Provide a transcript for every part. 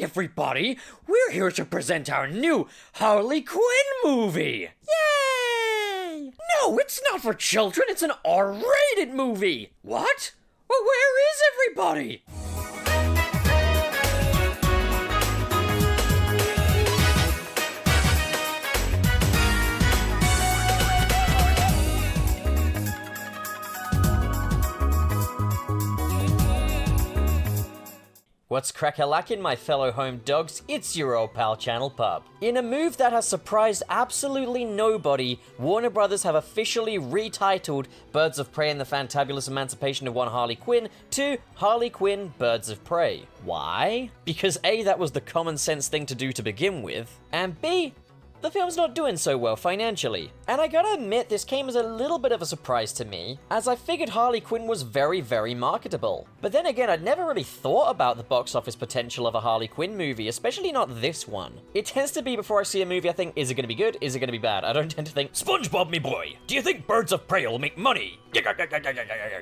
Hi everybody! We're here to present our new Harley Quinn movie! Yay! No, it's not for children, it's an R-rated movie! What? Well, where is everybody? What's crack-a-lackin', my fellow home dogs? It's your old pal Channel Pup. In a move that has surprised absolutely nobody, Warner Brothers have officially retitled Birds of Prey and the Fantabulous Emancipation of One Harley Quinn to Harley Quinn Birds of Prey. Why? Because A, that was the common sense thing to do to begin with, and B, the film's not doing so well financially. And I gotta admit, this came as a little bit of a surprise to me, as I figured Harley Quinn was very, very marketable. But then again, I'd never really thought about the box office potential of a Harley Quinn movie, especially not this one. It tends to be before I see a movie I think, is it gonna be good? Is it gonna be bad? I don't tend to think, SpongeBob me boy, do you think Birds of Prey will make money?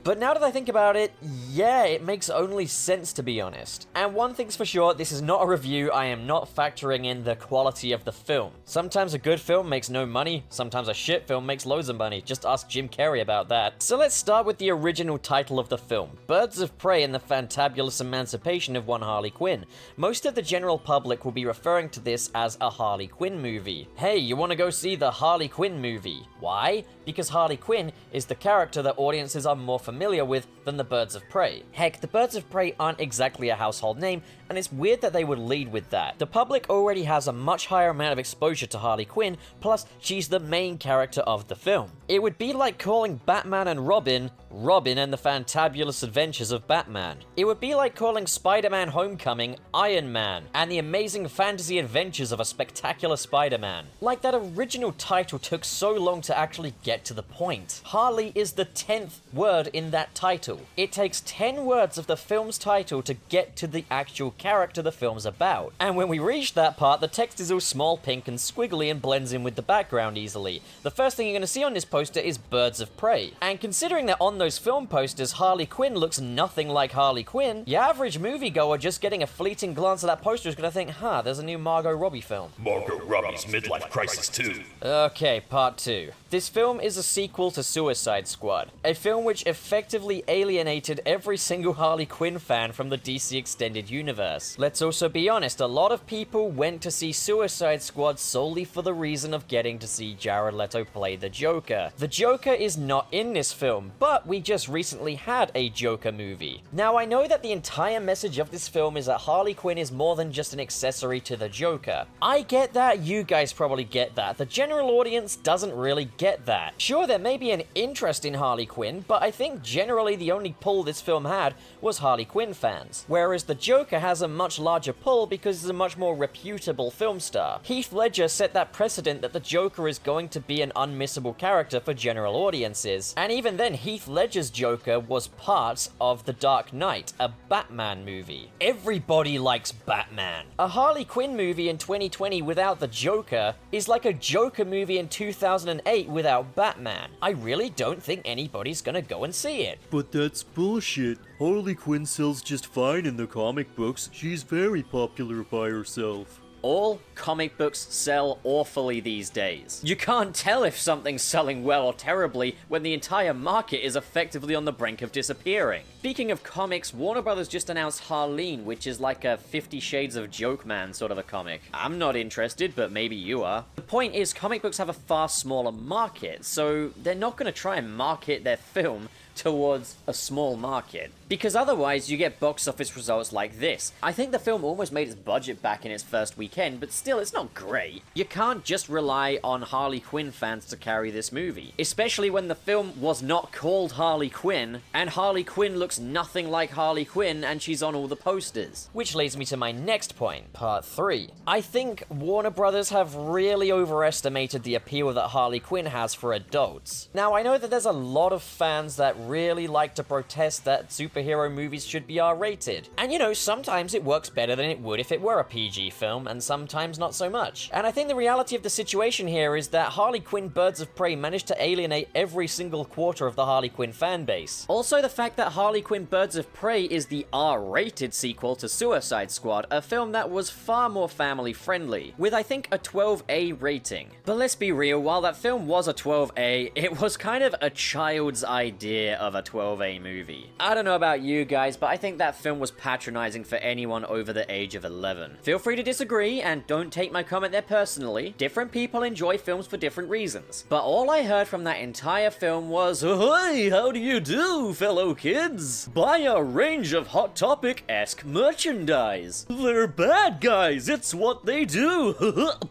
But now that I think about it, yeah, it makes only sense to be honest. And one thing's for sure, this is not a review, I am not factoring in the quality of the film. Sometimes a good film makes no money, sometimes a shit film makes loads of money. Just ask Jim Carrey about that. So let's start with the original title of the film, Birds of Prey and the Fantabulous Emancipation of One Harley Quinn. Most of the general public will be referring to this as a Harley Quinn movie. Hey, you wanna go see the Harley Quinn movie? Why? Because Harley Quinn is the character that audiences are more familiar with than the Birds of Prey. Heck, the Birds of Prey aren't exactly a household name, and it's weird that they would lead with that. The public already has a much higher amount of exposure to Harley Quinn, plus she's the main character of the film. It would be like calling Batman and Robin, Robin and the Fantabulous Adventures of Batman. It would be like calling Spider-Man Homecoming, Iron Man, and the amazing fantasy adventures of a spectacular Spider-Man. Like that original title took so long to actually get to the point. Harley is the 10th word in that title. It takes 10 words of the film's title to get to the actual character the film's about. And when we reach that part, the text is all small, pink, and squiggly and blends in with the background easily. The first thing you're going to see on this poster is Birds of Prey. And considering that on those film posters, Harley Quinn looks nothing like Harley Quinn, your average moviegoer just getting a fleeting glance at that poster is going to think, huh, there's a new Margot Robbie film. Margot Robbie's midlife crisis 2. Okay, part 2. This film is a sequel to Suicide Squad, a film which effectively alienated every single Harley Quinn fan from the DC Extended Universe. Let's also be honest, a lot of people went to see Suicide Squad solely for the reason of getting to see Jared Leto play the Joker. The Joker is not in this film, but we just recently had a Joker movie. Now, I know that the entire message of this film is that Harley Quinn is more than just an accessory to the Joker. I get that, you guys probably get that. The general audience doesn't really get that. Sure, there may be an interest in Harley Quinn, but I think generally the only pull this film had was Harley Quinn fans. Whereas the Joker has a much larger pull because he's a much more reputable film star. Heath Ledger set that precedent that the Joker is going to be an unmissable character for general audiences. And even then, Heath Ledger's Joker was part of The Dark Knight, a Batman movie. Everybody likes Batman. A Harley Quinn movie in 2020 without the Joker is like a Joker movie in 2008 without Batman. I really don't think anybody's gonna go and see it. But that's bullshit. Harley Quinn sells just fine in the comic books. She's very popular by herself. All comic books sell awfully these days. You can't tell if something's selling well or terribly when the entire market is effectively on the brink of disappearing. Speaking of comics, Warner Brothers just announced Harleen, which is like a 50 Shades of Joke Man sort of a comic. I'm not interested, but maybe you are. The point is, comic books have a far smaller market, so they're not going to try and market their film towards a small market, because otherwise you get box office results like this. I think the film almost made its budget back in its first weekend, but still, it's not great. You can't just rely on Harley Quinn fans to carry this movie, especially when the film was not called Harley Quinn, and Harley Quinn looks nothing like Harley Quinn, and she's on all the posters. Which leads me to my next point, part 3. I think Warner Brothers have really overestimated the appeal that Harley Quinn has for adults. Now, I know that there's a lot of fans that really like to protest that superhero movies should be R-rated. And you know, sometimes it works better than it would if it were a PG film, and sometimes not so much. And I think the reality of the situation here is that Harley Quinn Birds of Prey managed to alienate every single quarter of the Harley Quinn fan base. Also, the fact that Harley Quinn Birds of Prey is the R-rated sequel to Suicide Squad, a film that was far more family-friendly, with I think a 12A rating. But let's be real, while that film was a 12A, it was kind of a child's idea of a 12A movie. I don't know about you guys, but I think that film was patronizing for anyone over the age of 11. Feel free to disagree, and don't take my comment there personally. Different people enjoy films for different reasons. But all I heard from that entire film was, "Ahoy, how do you do, fellow kids? Buy a range of Hot Topic-esque merchandise. They're bad guys, it's what they do.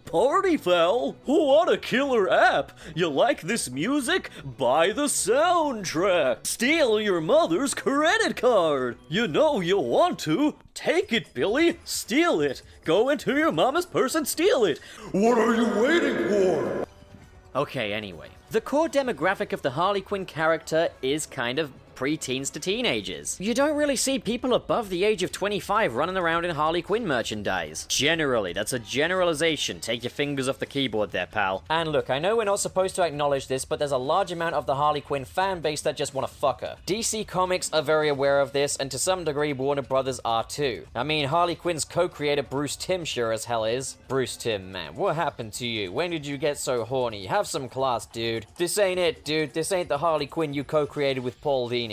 Party foul. What a killer app. You like this music? Buy the soundtrack. Steal your mother's credit card. You know you'll want to. Take it, Billy. Steal it. Go into your mama's purse and steal it. What are you waiting for? Okay, anyway. The core demographic of the Harley Quinn character is kind of pre-teens to teenagers. You don't really see people above the age of 25 running around in Harley Quinn merchandise. Generally, that's a generalization. Take your fingers off the keyboard there, pal. And look, I know we're not supposed to acknowledge this, but there's a large amount of the Harley Quinn fan base that just want to fuck her. DC Comics are very aware of this, and to some degree, Warner Brothers are too. I mean, Harley Quinn's co-creator Bruce Timm sure as hell is. Bruce Timm, man, what happened to you? When did you get so horny? Have some class, dude. This ain't it, dude. This ain't the Harley Quinn you co-created with Paul Dini.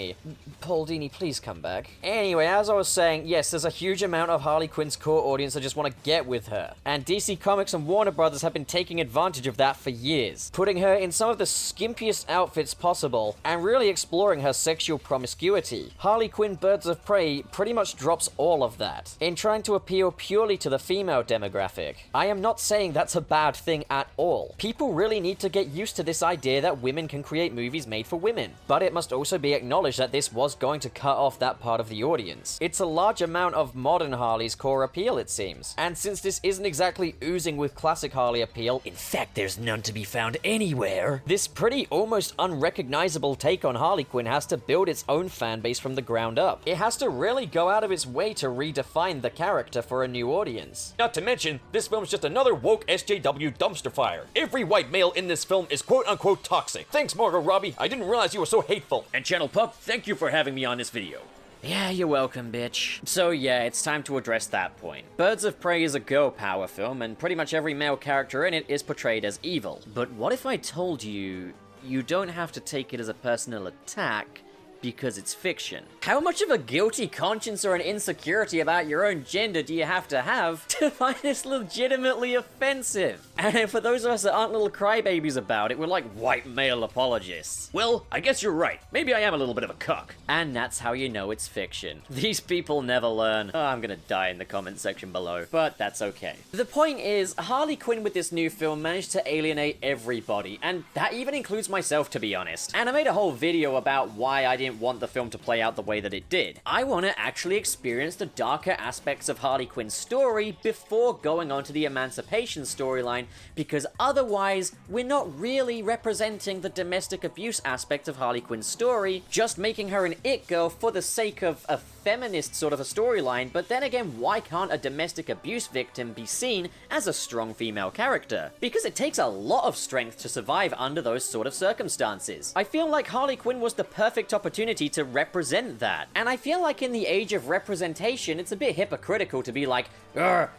Paul Dini, please come back. Anyway, as I was saying, yes, there's a huge amount of Harley Quinn's core audience that just want to get with her. And DC Comics and Warner Brothers have been taking advantage of that for years, putting her in some of the skimpiest outfits possible, and really exploring her sexual promiscuity. Harley Quinn Birds of Prey pretty much drops all of that, in trying to appeal purely to the female demographic. I am not saying that's a bad thing at all. People really need to get used to this idea that women can create movies made for women, but it must also be acknowledged that this was going to cut off that part of the audience. It's a large amount of modern Harley's core appeal, it seems. And since this isn't exactly oozing with classic Harley appeal, in fact there's none to be found anywhere, this pretty almost unrecognizable take on Harley Quinn has to build its own fan base from the ground up. It has to really go out of its way to redefine the character for a new audience. Not to mention, this film's just another woke SJW dumpster fire. Every white male in this film is quote-unquote toxic. Thanks, Margot Robbie. I didn't realize you were so hateful. And Channel Pup, thank you for having me on this video. Yeah, you're welcome, bitch. So yeah, it's time to address that point. Birds of Prey is a girl power film, and pretty much every male character in it is portrayed as evil. But what if I told you, you don't have to take it as a personal attack, because it's fiction? How much of a guilty conscience or an insecurity about your own gender do you have to find this legitimately offensive? And for those of us that aren't little crybabies about it, we're like white male apologists. Well, I guess you're right. Maybe I am a little bit of a cuck. And that's how you know it's fiction. These people never learn. Oh, I'm gonna die in the comment section below, but that's okay. The point is, Harley Quinn with this new film managed to alienate everybody, and that even includes myself, to be honest. And I made a whole video about why I didn't want the film to play out the way that it did. I want to actually experience the darker aspects of Harley Quinn's story before going on to the Emancipation storyline, because otherwise we're not really representing the domestic abuse aspect of Harley Quinn's story, just making her an it girl for the sake of a feminist sort of a storyline. But then again, why can't a domestic abuse victim be seen as a strong female character? Because it takes a lot of strength to survive under those sort of circumstances. I feel like Harley Quinn was the perfect opportunity to represent that. And I feel like in the age of representation, it's a bit hypocritical to be like,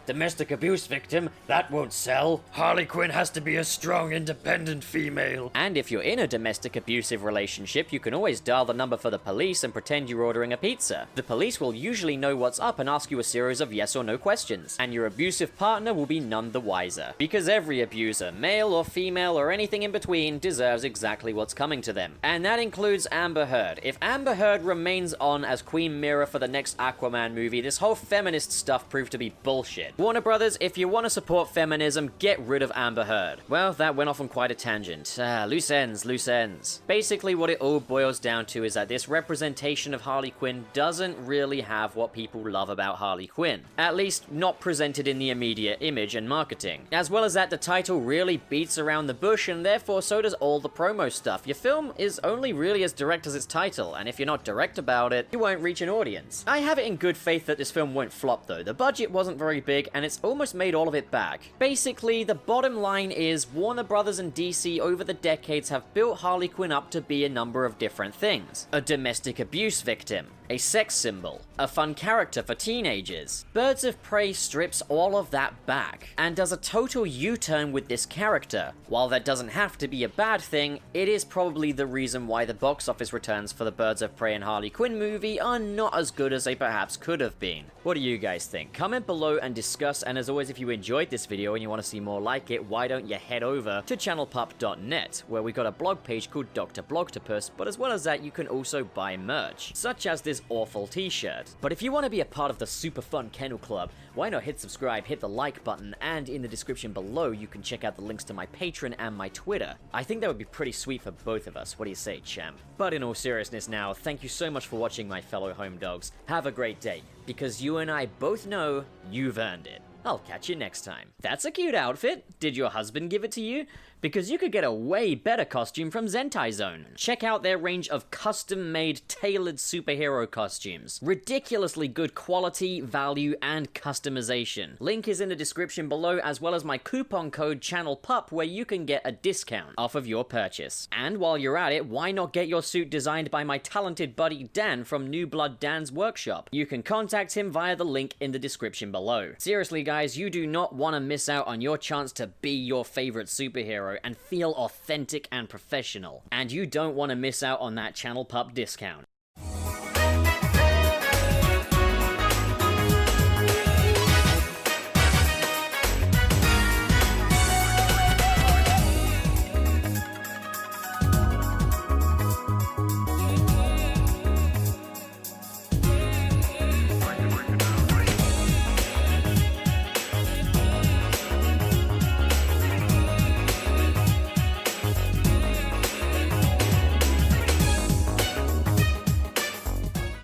domestic abuse victim, that won't sell. Harley Quinn has to be a strong, independent female. And if you're in a domestic abusive relationship, you can always dial the number for the police and pretend you're ordering a pizza. The police will usually know what's up and ask you a series of yes or no questions, and your abusive partner will be none the wiser. Because every abuser, male or female or anything in between, deserves exactly what's coming to them. And that includes Amber Heard. If Amber Heard remains on as Queen Mira for the next Aquaman movie, this whole feminist stuff proved to be bullshit. Warner Brothers, if you want to support feminism, get rid of Amber Heard. Well, that went off on quite a tangent. Loose ends. Basically, what it all boils down to is that this representation of Harley Quinn doesn't really have what people love about Harley Quinn. At least, not presented in the immediate image and marketing. As well as that, the title really beats around the bush, and therefore so does all the promo stuff. Your film is only really as direct as its title, and if you're not direct about it, you won't reach an audience. I have it in good faith that this film won't flop though. The budget wasn't very big, and it's almost made all of it back. Basically, the bottom line is Warner Brothers and DC over the decades have built Harley Quinn up to be a number of different things. A domestic abuse victim, a sex symbol, a fun character for teenagers. Birds of Prey strips all of that back, and does a total U-turn with this character. While that doesn't have to be a bad thing, it is probably the reason why the box office returns for the Birds of Prey and Harley Quinn movie are not as good as they perhaps could have been. What do you guys think? Comment below and discuss, and as always, if you enjoyed this video and you want to see more like it, why don't you head over to channelpup.net, where we got a blog page called Dr. Blogtopus, but as well as that, you can also buy merch, such as this awful t-shirt. But if you want to be a part of the super fun Kennel Club, why not hit subscribe, hit the like button, and in the description below you can check out the links to my Patreon and my Twitter. I think that would be pretty sweet for both of us. What do you say, champ? But in all seriousness now, thank you so much for watching, my fellow home dogs. Have a great day, because you and I both know you've earned it. I'll catch you next time. That's a cute outfit. Did your husband give it to you? Because you could get a way better costume from Zentai Zone. Check out their range of custom-made, tailored superhero costumes. Ridiculously good quality, value, and customization. Link is in the description below, as well as my coupon code CHANNELPUP, where you can get a discount off of your purchase. And while you're at it, why not get your suit designed by my talented buddy Dan from New Blood Dan's workshop? You can contact him via the link in the description below. Seriously guys, you do not want to miss out on your chance to be your favorite superhero and feel authentic and professional. And you don't want to miss out on that Channel Pup discount.